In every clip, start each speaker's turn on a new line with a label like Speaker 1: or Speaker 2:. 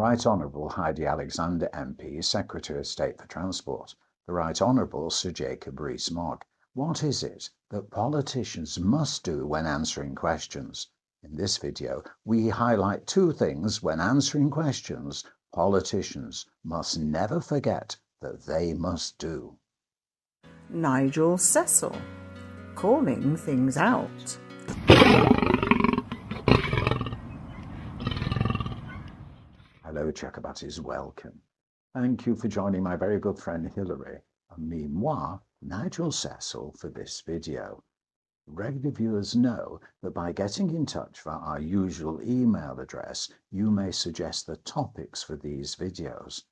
Speaker 1: Right Honourable Heidi Alexander MP, Secretary of State for Transport. The Right Honourable Sir Jacob Rees-Mogg. What is it that politicians must do when answering questions? In this video, we highlight two things when answering questions politicians must never forget that they must do.
Speaker 2: Nigel Cecil, calling things out.
Speaker 1: Hello, Checkabouties, welcome. Thank you for joining my very good friend Hilary and me, moi, Nigel Cecil, for this video. Regular viewers know that by getting in touch via our usual email address, you may suggest the topics for these videos.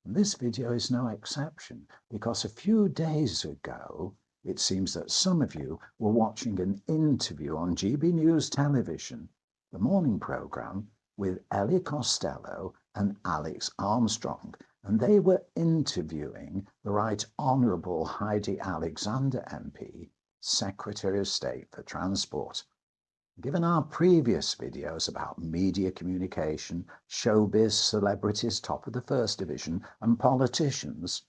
Speaker 1: And this video is no exception, because a few days ago, it seems that some of you were watching an interview on GBNews television, the morning programme, with Ellie Costello and Alex Armstrong, and they were interviewing the Right Honourable Heidi Alexander MP, Secretary of State for Transport. Given our previous videos about media communication, showbiz, celebrities, top of the First Division, and politicians,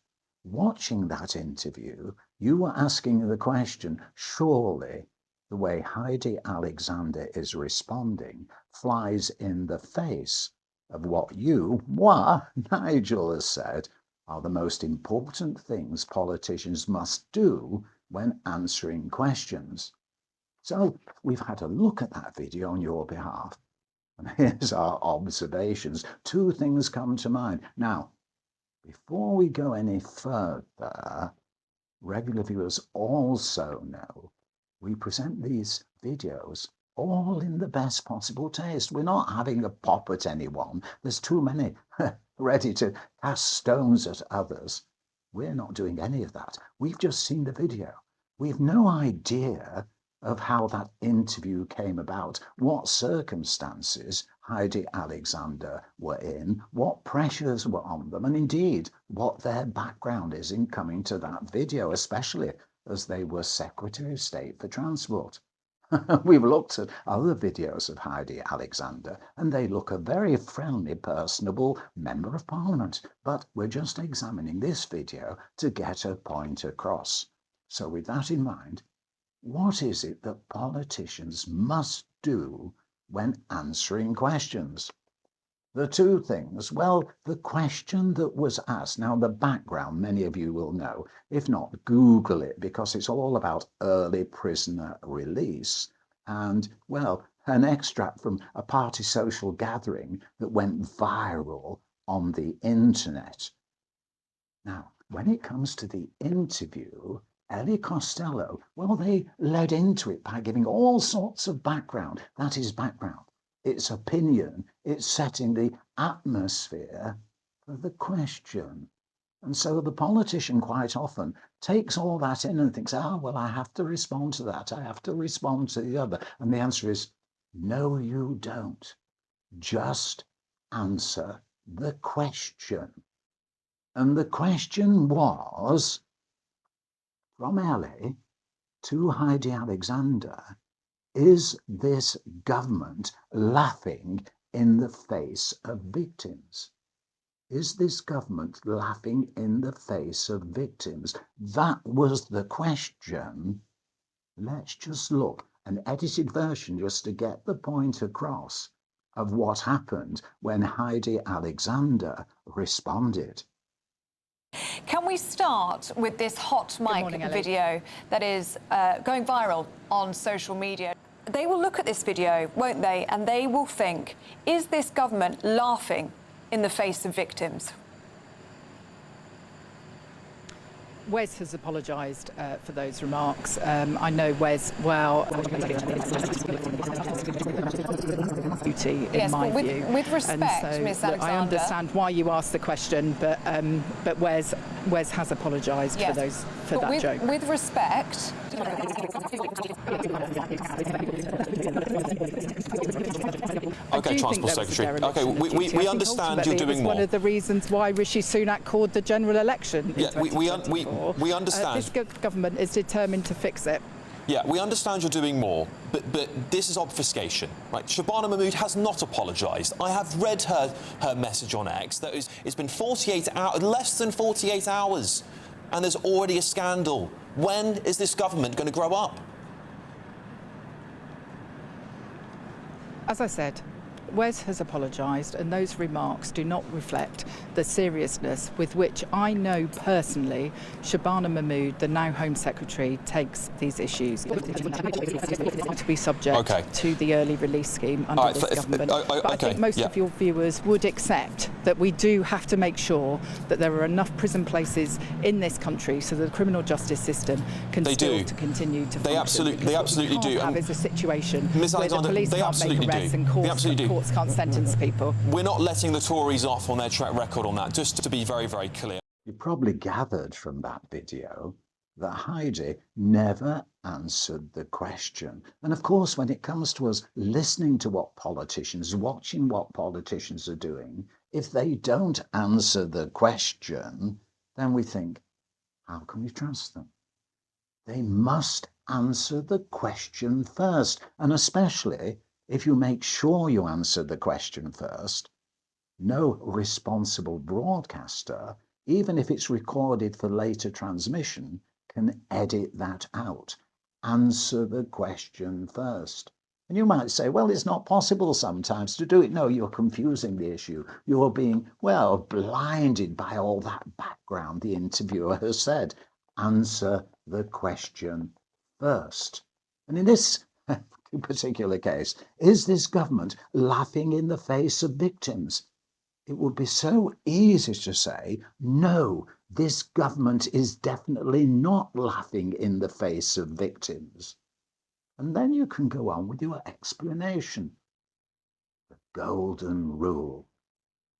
Speaker 1: watching that interview, you were asking the question, surely the way Heidi Alexander is responding flies in the face of what you, moi, Nigel, has said are the most important things politicians must do when answering questions. So we've had a look at that video on your behalf. And here's our observations. Two things come to mind. Now, before we go any further, regular viewers also know we present these videos all in the best possible taste. We're not having a pop at anyone. There's too many ready to cast stones at others. We're not doing any of that. We've just seen the video. We've no idea of how that interview came about, what circumstances Heidi Alexander were in, what pressures were on them, and indeed what their background is in coming to that video, especially as they were Secretary of State for Transport. We've looked at other videos of Heidi Alexander, and they look a very friendly, personable Member of Parliament. But we're just examining this video to get a point across. So with that in mind, what is it that politicians must do when answering questions? The two things, well, the question that was asked, now the background many of you will know, if not Google it, because it's all about early prisoner release and, well, an extract from a party social gathering that went viral on the internet. Now, when it comes to the interview, Ellie Costello, well, they led into it by giving all sorts of background. That is background. It's opinion. It's setting the atmosphere for the question. And so the politician quite often takes all that in and thinks, well, I have to respond to that. I have to respond to the other. And the answer is, no, you don't. Just answer the question. And the question was, from Ellie to Heidi Alexander, is this government laughing in the face of victims? Is this government laughing in the face of victims? That was the question. Let's just look, an edited version just to get the point across of what happened when Heidi Alexander responded.
Speaker 3: Can we start with this hot mic video that is going viral on social media? They will look at this video, won't they, and they will think, is this government laughing in the face of victims?
Speaker 4: Wes has apologised for those remarks. I know Wes well. Duty, in my view.
Speaker 3: With respect,
Speaker 4: so,
Speaker 3: Ms. Alexander.
Speaker 4: I understand why you asked the question, but Wes has apologised for that joke.
Speaker 3: With respect.
Speaker 5: Okay, Transport Secretary. Okay, we understand you're doing more.
Speaker 4: One of the reasons why Rishi Sunak called the general election.
Speaker 5: Yeah, we understand.
Speaker 4: This government is determined to fix it.
Speaker 5: Yeah, we understand you're doing more, but this is obfuscation, right? Shabana Mahmood has not apologised. I have read her message on X. It's been 48 hours, less than 48 hours, and there's already a scandal. When is this government going to grow up?
Speaker 4: As I said, Wes has apologised, and those remarks do not reflect the seriousness with which I know personally Shabana Mahmood, the now Home Secretary, takes these issues. To be subject to the early release scheme under this government. But I think most of your viewers would accept that we do have to make sure that there are enough prison places in this country so that the criminal justice system can continue to function.
Speaker 5: They absolutely do.
Speaker 4: What we can't have is a situation where the police can't make arrests and courts can't sentence people.
Speaker 5: We're not letting the Tories off on their track record on that, just to be very, very clear.
Speaker 1: You probably gathered from that video that Heidi never answered the question. And of course, when it comes to us listening to what politicians, watching what politicians are doing, if they don't answer the question, then we think, how can we trust them? They must answer the question first, and especially if you make sure you answer the question first. No responsible broadcaster, even if it's recorded for later transmission, can edit that out. Answer the question first. And you might say, well, it's not possible sometimes to do it. No, you're confusing the issue. You're being, well, blinded by all that background the interviewer has said. Answer the question first. And in this particular case, is this government laughing in the face of victims? It would be so easy to say, no, this government is definitely not laughing in the face of victims. And then you can go on with your explanation. The golden rule: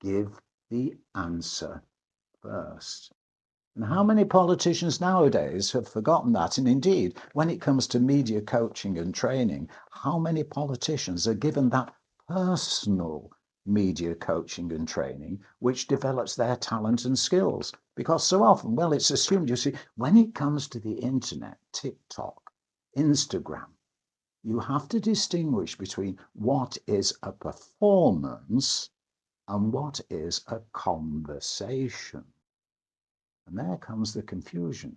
Speaker 1: give the answer first. And how many politicians nowadays have forgotten that? And indeed, when it comes to media coaching and training, how many politicians are given that personal media coaching and training which develops their talent and skills? Because so often, well, it's assumed, you see, when it comes to the internet, TikTok, Instagram, you have to distinguish between what is a performance and what is a conversation. And there comes the confusion.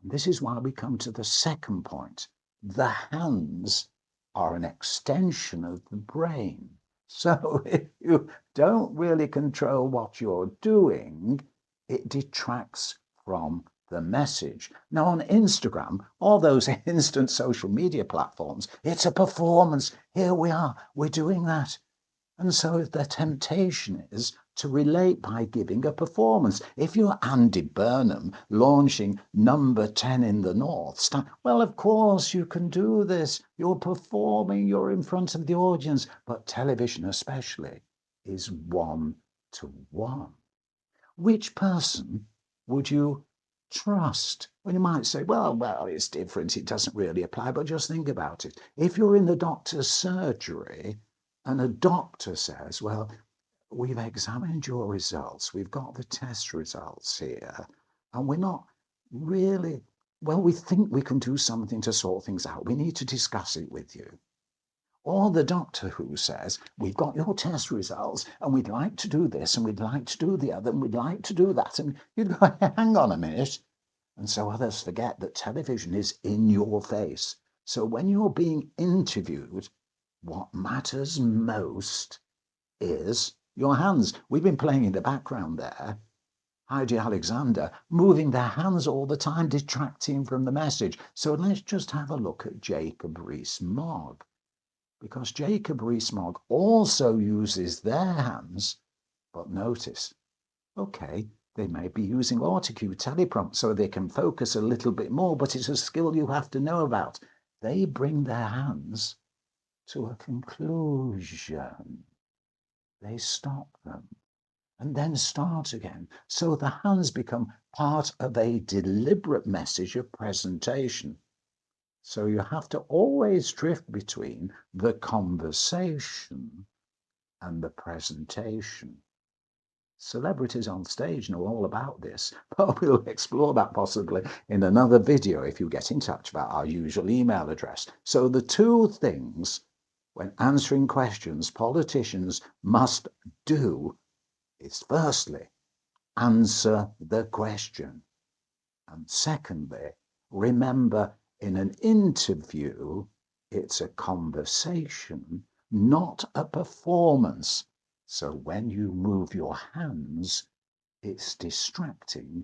Speaker 1: And this is why we come to the second point. The hands are an extension of the brain. So if you don't really control what you're doing, it detracts from the message. Now on Instagram, all those instant social media platforms, it's a performance. Here we are, we're doing that. And so the temptation is to relate by giving a performance. If you're Andy Burnham launching number 10 in the North, well, of course you can do this. You're performing, you're in front of the audience. But television especially is one-to-one. Which person would you trust? Well, you might say, well, it's different. It doesn't really apply. But just think about it. If you're in the doctor's surgery and a doctor says, well, we've examined your results, we've got the test results here, and we're not really, well, we think we can do something to sort things out. We need to discuss it with you. Or the doctor who says, we've got your test results, and we'd like to do this, and we'd like to do the other, and we'd like to do that. And you'd go, hang on a minute. And so others forget that television is in your face. So when you're being interviewed, what matters most is your hands. We've been playing in the background there. Heidi Alexander moving their hands all the time, detracting from the message. So let's just have a look at Jacob Rees-Mogg. Because Jacob Rees-Mogg also uses their hands. But notice, okay, they may be using autocue teleprompt so they can focus a little bit more, but it's a skill you have to know about. They bring their hands to a conclusion. They stop them and then start again. So the hands become part of a deliberate message of presentation. So you have to always drift between the conversation and the presentation. Celebrities on stage know all about this, but we'll explore that possibly in another video if you get in touch via our usual email address. So the two things when answering questions politicians must do is firstly, answer the question. And secondly, remember in an interview, it's a conversation, not a performance. So when you move your hands, it's distracting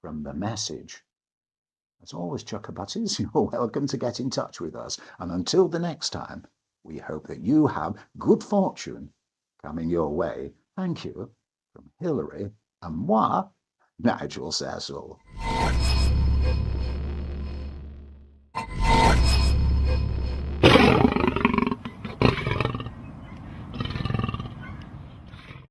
Speaker 1: from the message. As always, Chuckabutties, you're welcome to get in touch with us. And until the next time, we hope that you have good fortune coming your way. Thank you from Hilary and moi, Nigel Cecil.